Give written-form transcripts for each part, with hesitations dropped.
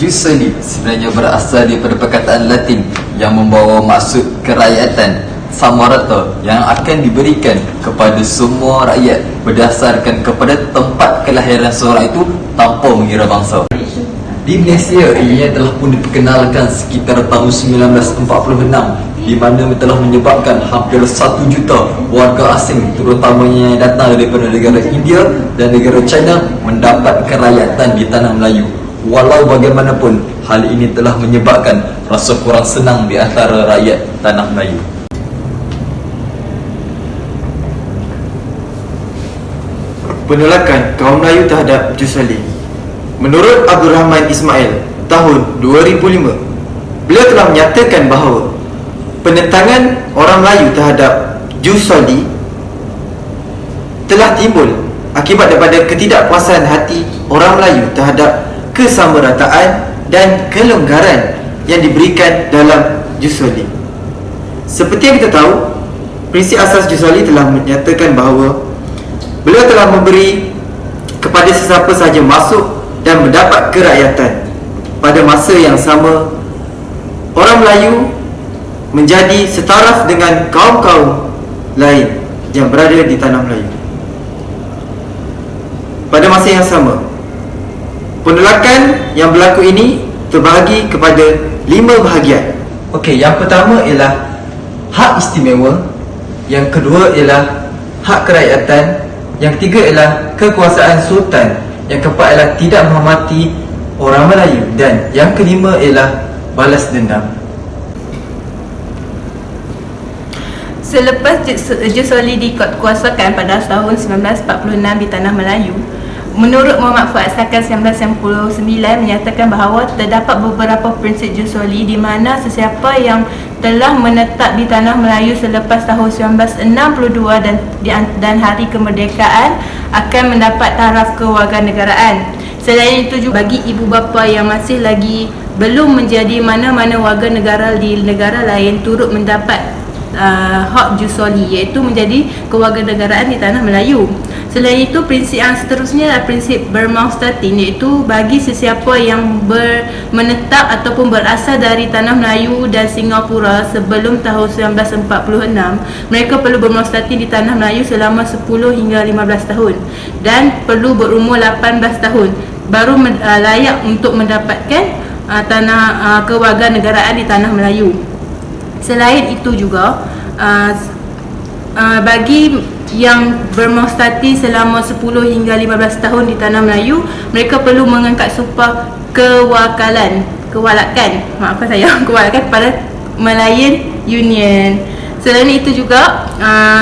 Jus soli sebenarnya berasal daripada perkataan Latin yang membawa maksud kerakyatan sama rata yang akan diberikan kepada semua rakyat berdasarkan kepada tempat kelahiran seorang itu tanpa mengira bangsa. Di Malaysia, ianya telah pun diperkenalkan sekitar tahun 1946 di mana telah menyebabkan hampir 1 juta warga asing terutamanya yang datang daripada negara India dan negara China mendapat kerakyatan di tanah Melayu. Walau bagaimanapun, hal ini telah menyebabkan rasa kurang senang di antara rakyat tanah Melayu. Penolakan kaum Melayu terhadap Jus soli. Menurut Abdul Rahman Ismail tahun 2005, beliau telah menyatakan bahawa penentangan orang Melayu terhadap Jus soli telah timbul akibat daripada ketidakpuasan hati orang Melayu terhadap kesamarataan dan kelonggaran yang diberikan dalam Jus soli. Seperti yang kita tahu, prinsip asas Jus soli telah menyatakan bahawa beliau telah memberi kepada sesiapa sahaja masuk dan mendapat kerakyatan. Pada masa yang sama, orang Melayu menjadi setaraf dengan kaum-kaum lain yang berada di tanah Melayu. Pada masa yang sama, penolakan yang berlaku ini terbahagi kepada 5 bahagian. Okey, yang pertama ialah hak istimewa, yang kedua ialah hak kerakyatan, yang ketiga ialah kekuasaan sultan, yang keempat ialah tidak menghormati orang Melayu, dan yang kelima ialah balas dendam. Selepas Jus soli dikuasakan pada tahun 1946 di tanah Melayu, menurut Muhammad Fuad Sakan 1999 menyatakan bahawa terdapat beberapa prinsip Jus soli di mana sesiapa yang telah menetap di tanah Melayu selepas tahun 1962 dan hari kemerdekaan akan mendapat taraf kewarganegaraan. Selain itu juga bagi ibu bapa yang masih lagi belum menjadi mana-mana warga negara di negara lain turut mendapat hak Jus soli, iaitu menjadi kewarganegaraan di tanah Melayu. Selain itu, prinsip yang seterusnya adalah prinsip Bermaustatin, iaitu bagi sesiapa yang menetap ataupun berasal dari tanah Melayu dan Singapura sebelum tahun 1946, mereka perlu bermaustatin di tanah Melayu selama 10 hingga 15 tahun dan perlu berumur 18 tahun baru layak untuk mendapatkan kewarganegaraan di tanah Melayu. Selain itu juga bagi yang bermaustatin selama 10 hingga 15 tahun di tanah Melayu, mereka perlu mengangkat sumpah kewalakan kepada Malayan Union. Selain itu juga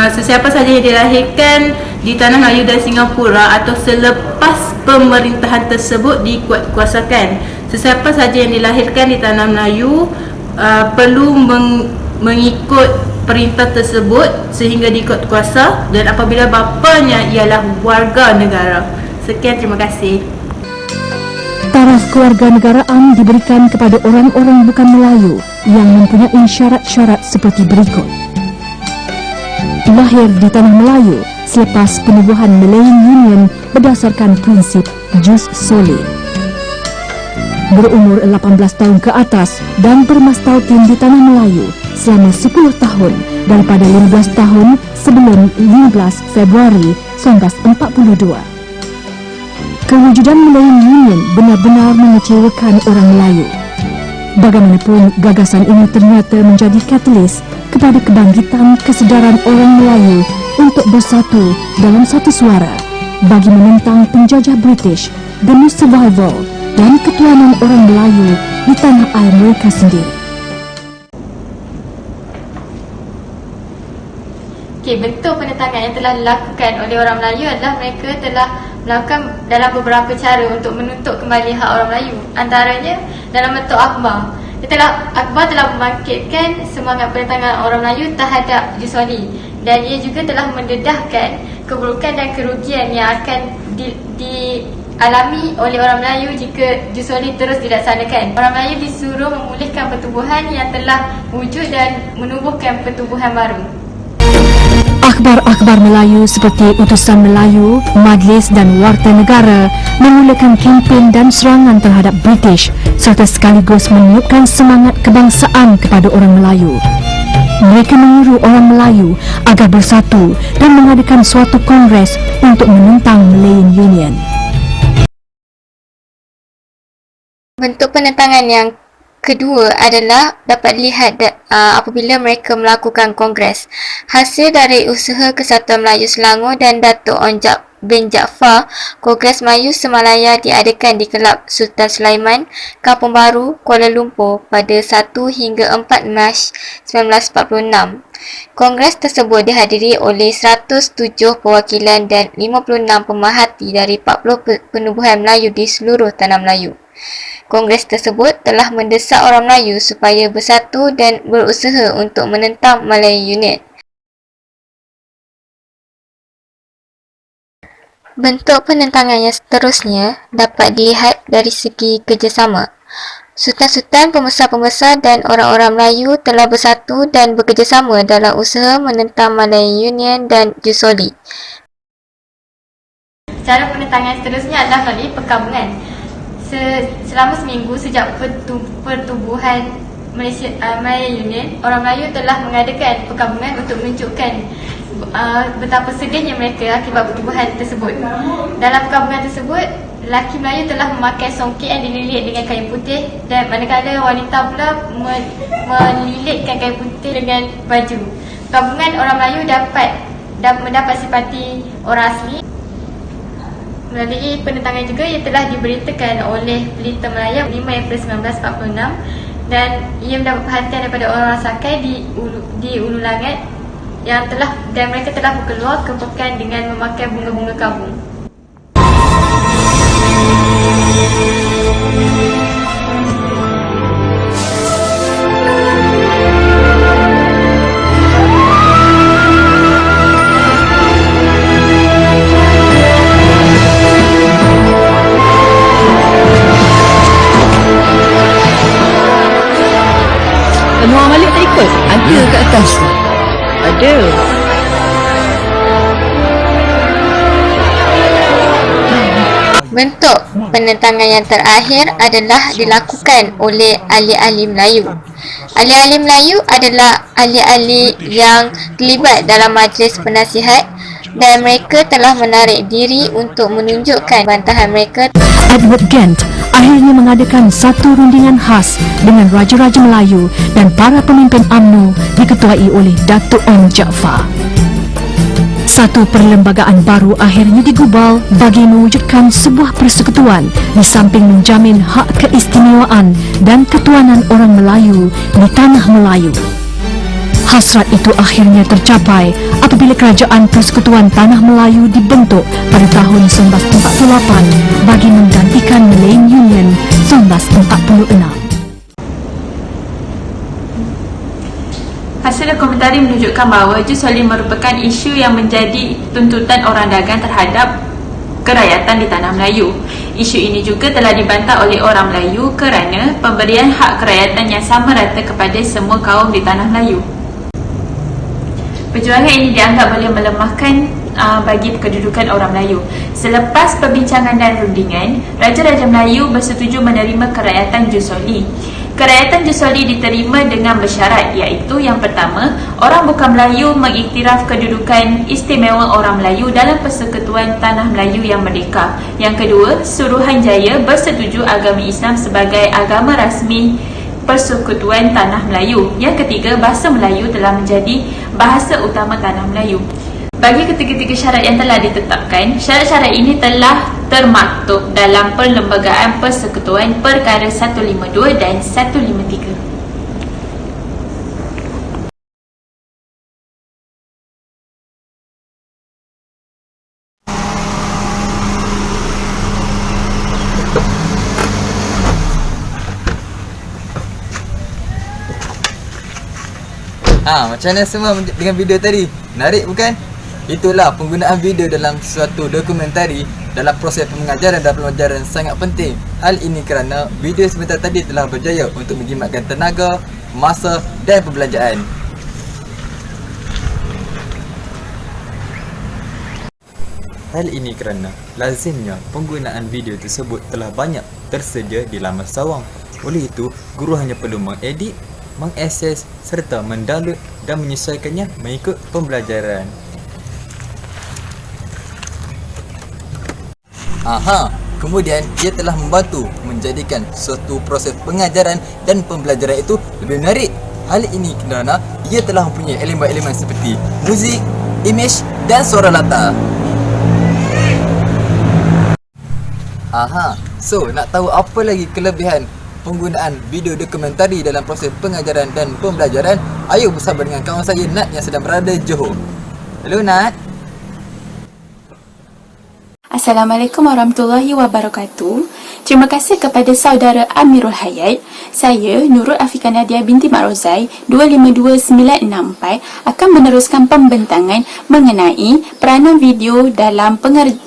sesiapa sahaja yang dilahirkan di tanah Melayu dan Singapura atau selepas pemerintahan tersebut dikuasakan, sesiapa sahaja yang dilahirkan di tanah Melayu perlu mengikut perintah tersebut sehingga diikut kuasa, dan apabila bapanya ialah warga negara. Sekian, terima kasih. Taraf kewarganegaraan diberikan kepada orang-orang bukan Melayu yang mempunyai syarat-syarat seperti berikut. Lahir di tanah Melayu selepas penubuhan Malayan Union berdasarkan prinsip Jus soli. Berumur 18 tahun ke atas dan bermaustatin di tanah Melayu selama 10 tahun daripada 15 tahun sebelum 15 Februari 1942. Kewujudan Malayan Union benar-benar mengecewakan orang Melayu. Bagaimanapun, gagasan ini ternyata menjadi katalis kepada kebangkitan kesedaran orang Melayu untuk bersatu dalam satu suara bagi menentang penjajah British demi survival dan ketuanan orang Melayu di tanah air mereka sendiri. Bentuk penentangan yang telah dilakukan oleh orang Melayu adalah mereka telah melakukan dalam beberapa cara untuk menuntut kembali hak orang Melayu. Antaranya dalam bentuk akhbar. Akhbar telah membangkitkan semangat penentangan orang Melayu terhadap Jus soli, dan ia juga telah mendedahkan keburukan dan kerugian yang akan dialami oleh orang Melayu jika Jus soli terus dilaksanakan. Orang Melayu disuruh memulihkan pertubuhan yang telah wujud dan menubuhkan pertubuhan baru. Akhbar-akhbar Melayu seperti Utusan Melayu, Majlis dan Warta Negara memulakan kempen dan serangan terhadap British serta sekaligus meniupkan semangat kebangsaan kepada orang Melayu. Mereka menyuruh orang Melayu agar bersatu dan mengadakan suatu kongres untuk menentang Malayan Union. Bentuk penentangan yang kedua adalah dapat dilihat apabila mereka melakukan kongres. Hasil dari usaha Kesatuan Melayu Selangor dan Datuk Onjak bin Jaafar, Kongres Melayu Semalaya diadakan di Kelab Sultan Sulaiman, Kampung Baru, Kuala Lumpur pada 1 hingga 4 Mac 1946. Kongres tersebut dihadiri oleh 107 perwakilan dan 56 pemerhati dari 40 penubuhan Melayu di seluruh tanah Melayu. Kongres tersebut telah mendesak orang Melayu supaya bersatu dan berusaha untuk menentang Malayan Union. Bentuk penentangan yang seterusnya dapat dilihat dari segi kerjasama. Sultan-sultan, pembesar-pembesar dan orang-orang Melayu telah bersatu dan bekerjasama dalam usaha menentang Malayan Union dan Jusoli. Cara penentangan seterusnya adalah melalui perkabungan. Selama seminggu sejak pertubuhan Malayan Union, orang Melayu telah mengadakan perkabungan untuk menunjukkan betapa sedihnya mereka akibat pertubuhan tersebut. Dalam perkabungan tersebut, lelaki Melayu telah memakai songket yang dililit dengan kain putih, dan manakala wanita pula melilitkan kain putih dengan baju. Perkabungan orang Melayu mendapat simpati orang asli. Melalui penentangan juga ia telah diberitakan oleh Pelita Melayu 5 April 1946, dan ia mendapat perhatian daripada orang Sakai di Ulu Langat dan mereka telah berkeluar ke pekan dengan memakai bunga-bunga kabung. Noah Malik tak ikut? Ada kat atas. Ada. Bentuk penentangan yang terakhir adalah dilakukan oleh ahli-ahli Melayu. Ahli-ahli Melayu adalah ahli-ahli yang terlibat dalam majlis penasihat, dan mereka telah menarik diri untuk menunjukkan bantahan mereka. Edward Gent akhirnya mengadakan satu rundingan khas dengan Raja-Raja Melayu dan para pemimpin UMNO diketuai oleh Datuk Onjak Jaafar. Satu perlembagaan baru akhirnya digubal bagi mewujudkan sebuah persekutuan di samping menjamin hak keistimewaan dan ketuanan orang Melayu di tanah Melayu. Hasrat itu akhirnya tercapai apabila Kerajaan Persekutuan Tanah Melayu dibentuk pada tahun 1948 bagi menggantikan Malayan Union 1946. Hasil komentari menunjukkan bahawa Jusoli merupakan isu yang menjadi tuntutan orang dagang terhadap kerakyatan di tanah Melayu. Isu ini juga telah dibantah oleh orang Melayu kerana pemberian hak kerakyatan yang sama rata kepada semua kaum di tanah Melayu. Perjuangan ini dianggap boleh melemahkan bagi kedudukan orang Melayu. Selepas perbincangan dan rundingan, Raja-Raja Melayu bersetuju menerima kerakyatan Jusoli. Kerakyatan Jusoli diterima dengan bersyarat, iaitu yang pertama, orang bukan Melayu mengiktiraf kedudukan istimewa orang Melayu dalam Persekutuan Tanah Melayu yang merdeka. Yang kedua, Suruhanjaya bersetuju agama Islam sebagai agama rasmi Persekutuan Tanah Melayu. Yang ketiga, bahasa Melayu telah menjadi bahasa utama Tanah Melayu. Bagi ketiga-tiga syarat yang telah ditetapkan, syarat-syarat ini telah termaktub dalam Perlembagaan Persekutuan Perkara 152 dan 153. Macam mana semua dengan video tadi? Menarik bukan? Itulah penggunaan video dalam suatu dokumentari dalam proses pengajaran dan pelajaran sangat penting. Hal ini kerana video sebentar tadi telah berjaya untuk mengjimatkan tenaga, masa dan perbelanjaan. Hal ini kerana lazimnya penggunaan video tersebut telah banyak tersedia di laman sawang. Oleh itu, guru hanya perlu mengedit, mengakses serta mendownload dan menyesuaikannya mengikut pembelajaran. Aha, kemudian ia telah membantu menjadikan suatu proses pengajaran dan pembelajaran itu lebih menarik. Hal ini kerana ia telah mempunyai elemen-elemen seperti muzik, imej dan suara latar. Aha, so nak tahu apa lagi kelebihan penggunaan video dokumentari dalam proses pengajaran dan pembelajaran? Ayo bersama dengan kawan saya Nat yang sedang berada di Johor. Hello Nat. Assalamualaikum warahmatullahi wabarakatuh. Terima kasih kepada saudara Amirul Hayat. Saya, Nurul Afiqah Nadia binti Mak Rozai 252964 akan meneruskan pembentangan mengenai peranan video dalam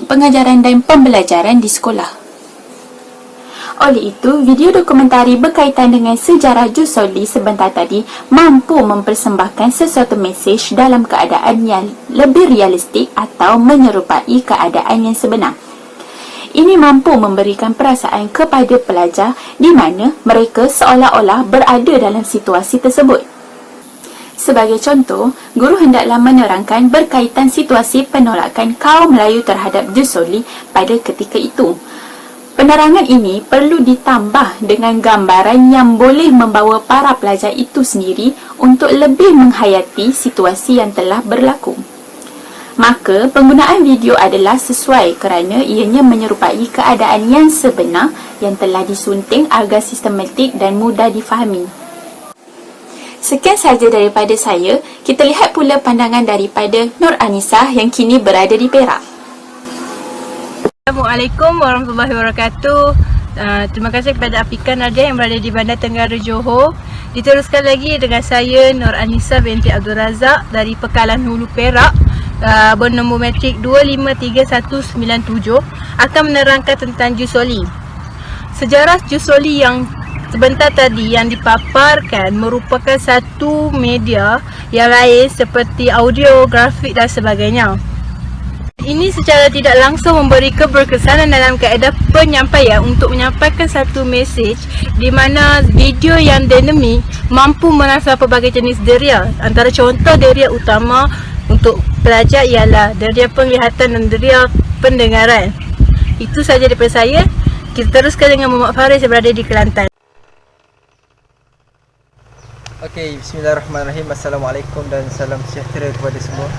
pengajaran dan pembelajaran di sekolah. Oleh itu, video dokumentari berkaitan dengan sejarah Jusoli sebentar tadi mampu mempersembahkan sesuatu mesej dalam keadaan yang lebih realistik atau menyerupai keadaan yang sebenar. Ini mampu memberikan perasaan kepada pelajar di mana mereka seolah-olah berada dalam situasi tersebut. Sebagai contoh, guru hendaklah menerangkan berkaitan situasi penolakan kaum Melayu terhadap Jusoli pada ketika itu. Penerangan ini perlu ditambah dengan gambaran yang boleh membawa para pelajar itu sendiri untuk lebih menghayati situasi yang telah berlaku. Maka, penggunaan video adalah sesuai kerana ianya menyerupai keadaan yang sebenar yang telah disunting agar sistematik dan mudah difahami. Sekian sahaja daripada saya. Kita lihat pula pandangan daripada Nur Anisah yang kini berada di Perak. Assalamualaikum warahmatullahi wabarakatuh. Terima kasih kepada Afiqah Nadia yang berada di Bandar Tenggara Johor. Diteruskan lagi dengan saya Nur Anisa binti Abdul Razak dari Pekalan Hulu Perak, bernombor matrik 253197, akan menerangkan tentang Jusoli. Sejarah Jusoli yang sebentar tadi yang dipaparkan merupakan satu media yang lain seperti audio, grafik dan sebagainya. Ini secara tidak langsung memberi keberkesanan dalam kaedah penyampaian untuk menyampaikan satu mesej di mana video yang dinamik mampu merasa pelbagai jenis deria. Antara contoh deria utama untuk pelajar ialah deria penglihatan dan deria pendengaran. Itu sahaja daripada saya. Kita teruskan dengan Muhammad Faris yang berada di Kelantan. Okey, bismillahirrahmanirrahim. Assalamualaikum dan salam sejahtera kepada semua.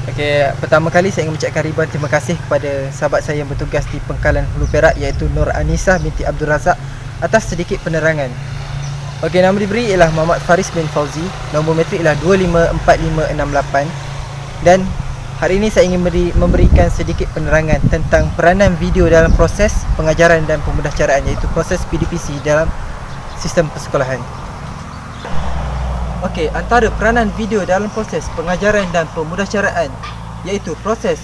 Okey, pertama kali saya ingin mengucapkan ribuan terima kasih kepada sahabat saya yang bertugas di Pengkalan Hulu Perak iaitu Nur Anisah binti Abdul Razak atas sedikit penerangan. Okey, nama diberi ialah Muhammad Faris bin Fauzi, nombor matrik ialah 254568 dan hari ini saya ingin memberikan sedikit penerangan tentang peranan video dalam proses pengajaran dan pemudahcaraan iaitu proses PDPC dalam sistem persekolahan. Okey, antara peranan video dalam proses pengajaran dan pemudahcaraan iaitu proses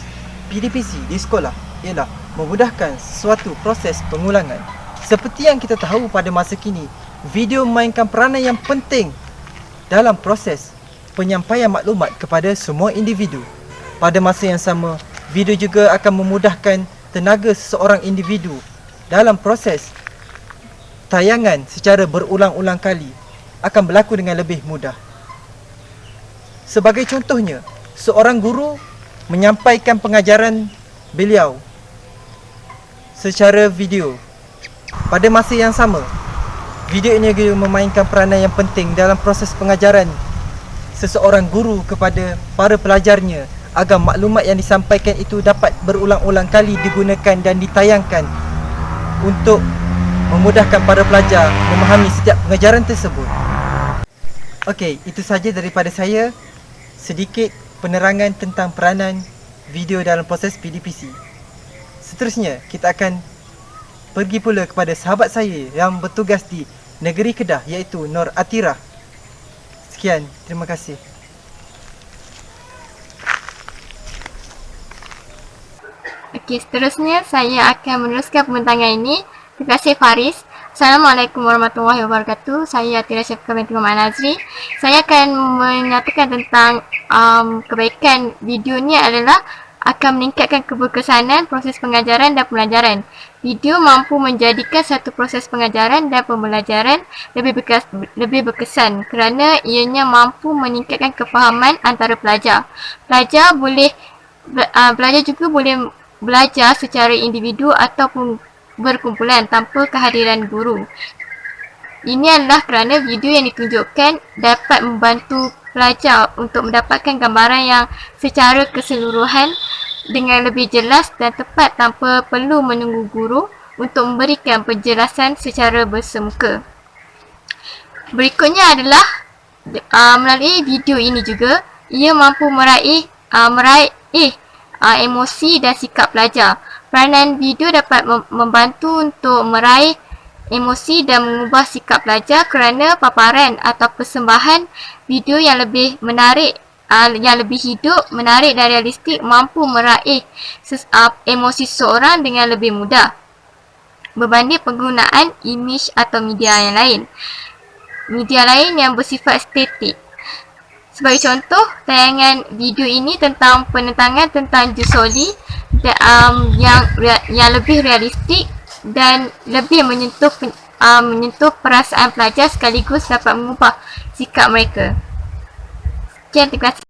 PDPC di sekolah ialah memudahkan suatu proses pengulangan. Seperti yang kita tahu pada masa kini, video memainkan peranan yang penting dalam proses penyampaian maklumat kepada semua individu. Pada masa yang sama, video juga akan memudahkan tenaga seseorang individu dalam proses tayangan secara berulang-ulang kali akan berlaku dengan lebih mudah. Sebagai contohnya, seorang guru menyampaikan pengajaran beliau secara video. Pada masa yang sama, video ini juga memainkan peranan yang penting dalam proses pengajaran seseorang guru kepada para pelajarnya agar maklumat yang disampaikan itu dapat berulang-ulang kali digunakan dan ditayangkan untuk memudahkan para pelajar memahami setiap pengajaran tersebut. Okey, itu sahaja daripada saya. Sedikit penerangan tentang peranan video dalam proses PDPC. Seterusnya, kita akan pergi pula kepada sahabat saya yang bertugas di negeri Kedah iaitu Nur Atirah. Sekian, terima kasih. Okey, seterusnya saya akan meneruskan pembentangan ini. Terima kasih Faris. Assalamualaikum warahmatullahi wabarakatuh. Saya Atira Syafika binti Muhammad Nazri. Saya akan menyatakan tentang kebaikan video ni adalah akan meningkatkan keberkesanan proses pengajaran dan pembelajaran. Video mampu menjadikan satu proses pengajaran dan pembelajaran lebih berkesan kerana ianya mampu meningkatkan kefahaman antara pelajar. Pelajar juga boleh belajar secara individu ataupun berkumpulan tanpa kehadiran guru. Ini adalah kerana video yang ditunjukkan dapat membantu pelajar untuk mendapatkan gambaran yang secara keseluruhan dengan lebih jelas dan tepat tanpa perlu menunggu guru untuk memberikan penjelasan secara bersemuka. Berikutnya adalah melalui video ini juga ia mampu meraih emosi dan sikap pelajar. Peranan video dapat membantu untuk meraih emosi dan mengubah sikap pelajar kerana paparan atau persembahan video yang lebih menarik, yang lebih hidup, menarik dan realistik mampu meraih emosi seseorang dengan lebih mudah berbanding penggunaan imej atau media lain yang bersifat statik. Sebagai contoh, tayangan video ini tentang penentangan tentang Jusoli yang lebih realistik dan lebih menyentuh perasaan pelajar sekaligus dapat mengubah sikap mereka. Sekian, terima kasih.